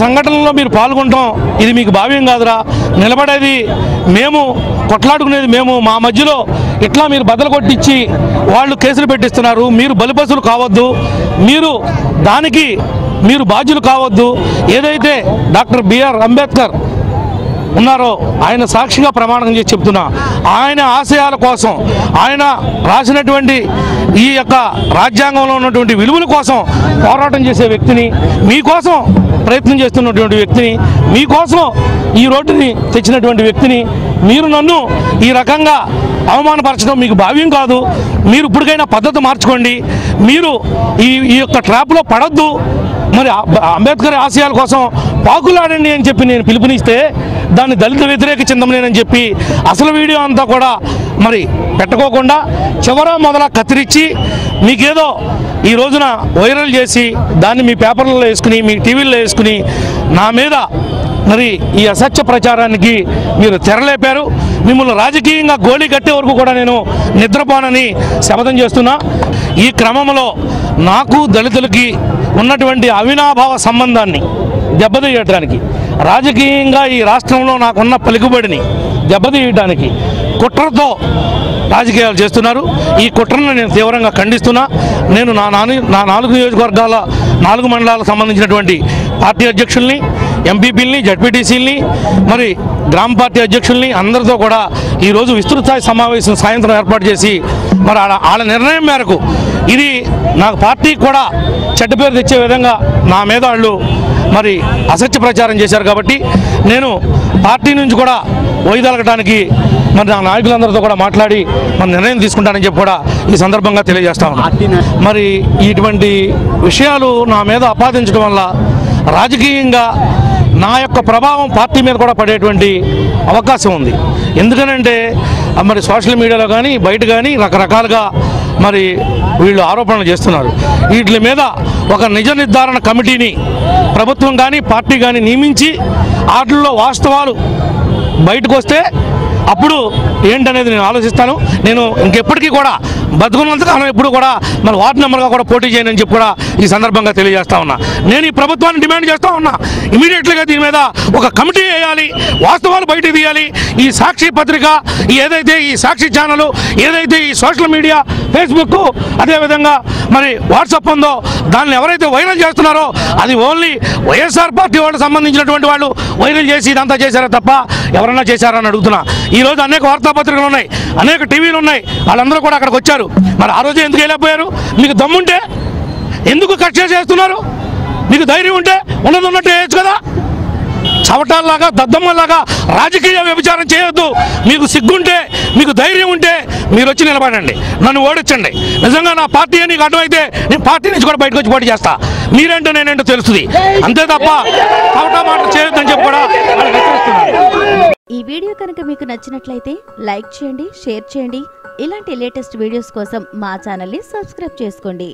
సంఘటనలో మీరు పాల్గొంటాం ఇది మీకు భావ్యం కాదురా. నిలబడేది మేము, కొట్లాడుకునేది మేము. మా మధ్యలో ఇట్లా మీరు బదలు కొట్టించి వాళ్ళు కేసులు పెట్టిస్తున్నారు. మీరు బలిపసులు కావద్దు, దానికి మీరు బాధ్యులు కావద్దు. ఏదైతే డాక్టర్ బిఆర్ అంబేద్కర్ ఉన్నారో ఆయన సాక్షిగా ప్రమాణం చేసి చెప్తున్నా, ఆయన ఆశయాల కోసం, ఆయన రాసినటువంటి ఈ యొక్క రాజ్యాంగంలో ఉన్నటువంటి విలువల కోసం పోరాటం చేసే వ్యక్తిని, మీకోసం ప్రయత్నం చేస్తున్నటువంటి వ్యక్తిని, మీకోసం ఈ రోడ్డుని తెచ్చినటువంటి వ్యక్తిని మీరు నన్ను ఈ రకంగా అవమానపరచడం మీకు భావ్యం కాదు. మీరు ఇప్పటికైనా పద్ధతి మార్చుకోండి. మీరు ఈ యొక్క ట్రాప్లో పడద్దు. మరి అంబేద్కర్ ఆశయాల కోసం పాకులాడండి అని చెప్పి నేను పిలుపునిస్తే దాన్ని దళిత వ్యతిరేక చిందమనేనని చెప్పి అసలు వీడియో అంతా కూడా మరి పెట్టుకోకుండా చివర మొదల కత్తిరించి మీకేదో ఈ రోజున వైరల్ చేసి దాన్ని మీ పేపర్లలో వేసుకుని, మీ టీవీల్లో వేసుకుని నా మీద మరి ఈ అసత్య ప్రచారానికి మీరు తెరలేపారు. మిమ్మల్ని రాజకీయంగా గోళీ కట్టే వరకు కూడా నేను నిద్రపోనని శపథం చేస్తున్నా. ఈ క్రమంలో నాకు దళితులకి ఉన్నటువంటి అవినాభావ సంబంధాన్ని దెబ్బతీయడానికి, రాజకీయంగా ఈ రాష్ట్రంలో నాకున్న పలుకుబడిని దెబ్బతీయడానికి కుట్రతో రాజకీయాలు చేస్తున్నారు. ఈ కుట్రను నేను తీవ్రంగా ఖండిస్తున్నా. నేను నా 4 నియోజకవర్గాల 4 మండలాలకు సంబంధించినటువంటి పార్టీ అధ్యక్షుల్ని, ఎంపీపీలని, జడ్పీటీసీలని, మరి గ్రామ పార్టీ అధ్యక్షుల్ని అందరితో కూడా ఈరోజు విస్తృత స్థాయి సమావేశం సాయంత్రం ఏర్పాటు చేసి మరి వాళ్ళ నిర్ణయం మేరకు ఇది నాకు పార్టీకి కూడా చెడ్డ పేరు తెచ్చే విధంగా నా మీద వాళ్ళు మరి అసత్య ప్రచారం చేశారు. కాబట్టి నేను పార్టీ నుంచి కూడా వైదొలగడానికి మరి నా నాయకులందరితో కూడా మాట్లాడి మన నిర్ణయం తీసుకుంటానని చెప్పి కూడా ఈ సందర్భంగా తెలియజేస్తా ఉన్నాను. మరి ఇటువంటి విషయాలు నా మీద ఆపాదించడం వల్ల రాజకీయంగా నా యొక్క ప్రభావం పార్టీ మీద కూడా పడేటువంటి అవకాశం ఉంది. ఎందుకనంటే మరి సోషల్ మీడియాలో కానీ బయట కానీ రకరకాలుగా మరి వీళ్ళు ఆరోపణలు చేస్తున్నారు. వీటి మీద ఒక నిజ నిర్ధారణ కమిటీని ప్రభుత్వం కానీ పార్టీ కానీ నియమించి వాటిల్లో వాస్తవాలు బయటకు వస్తే అప్పుడు ఏంటనేది నేను ఆలోచిస్తాను. నేను ఇంకెప్పటికీ కూడా బతుకున్నంతకాలం ఎప్పుడు కూడా మరి వార్డు మెంబర్గా కూడా పోటీ చేయనని చెప్పి కూడా ఈ సందర్భంగా తెలియజేస్తా ఉన్నా. నేను ఈ ప్రభుత్వాన్ని డిమాండ్ చేస్తూ ఉన్నా, ఇమీడియట్లీగా దీని మీద ఒక కమిటీ వేయాలి, వాస్తవాలు బయట తీయాలి. ఈ సాక్షి పత్రిక, ఏదైతే ఈ సాక్షి ఛానల్, ఏదైతే ఈ సోషల్ మీడియా, ఫేస్బుక్, అదేవిధంగా మరి వాట్సాప్ ఉందో దాన్ని ఎవరైతే వైరల్ చేస్తున్నారో అది ఓన్లీ వైఎస్ఆర్ పార్టీ వాళ్ళకి సంబంధించినటువంటి వాళ్ళు వైరల్ చేసి ఇదంతా చేశారా తప్ప ఎవరన్నా చేశారని అడుగుతున్నా. ఈరోజు అనేక వార్తాపత్రికలు ఉన్నాయి, అనేక టీవీలు ఉన్నాయి, వాళ్ళందరూ కూడా అక్కడికి వచ్చారు. మరి ఆ రోజు ఎందుకు వెళ్ళిపోయారు? మీకు దమ్ముంటే ఎందుకు కక్ష చేస్తున్నారు? మీకు ధైర్యం ఉంటే ఉన్నట్టు చేయొచ్చు కదా. చవటాల్లాగా, దద్దమ్మలాగా రాజకీయ వ్యభిచారం చేయొద్దు. మీకు సిగ్గుంటే, మీకు ధైర్యం ఉంటే మీరు వచ్చి నిలబడండి, నన్ను ఓడించండి. నిజంగా నా పార్టీ నీకు అడ్డమైతే నేను పార్టీ నుంచి కూడా బయటకు వచ్చి పోటీ చేస్తా. మీరేంటో నేనేంటో తెలుస్తుంది, అంతే తప్ప చవటా మాట చేయొద్దని చెప్పి కూడా ఈ వీడియో కనుక మీకు నచ్చినట్లయితే లైక్ చేయండి, షేర్ చేయండి. ఇలాంటి లేటెస్ట్ వీడియోస్ కోసం మా ఛానల్ని సబ్స్క్రైబ్ చేసుకోండి.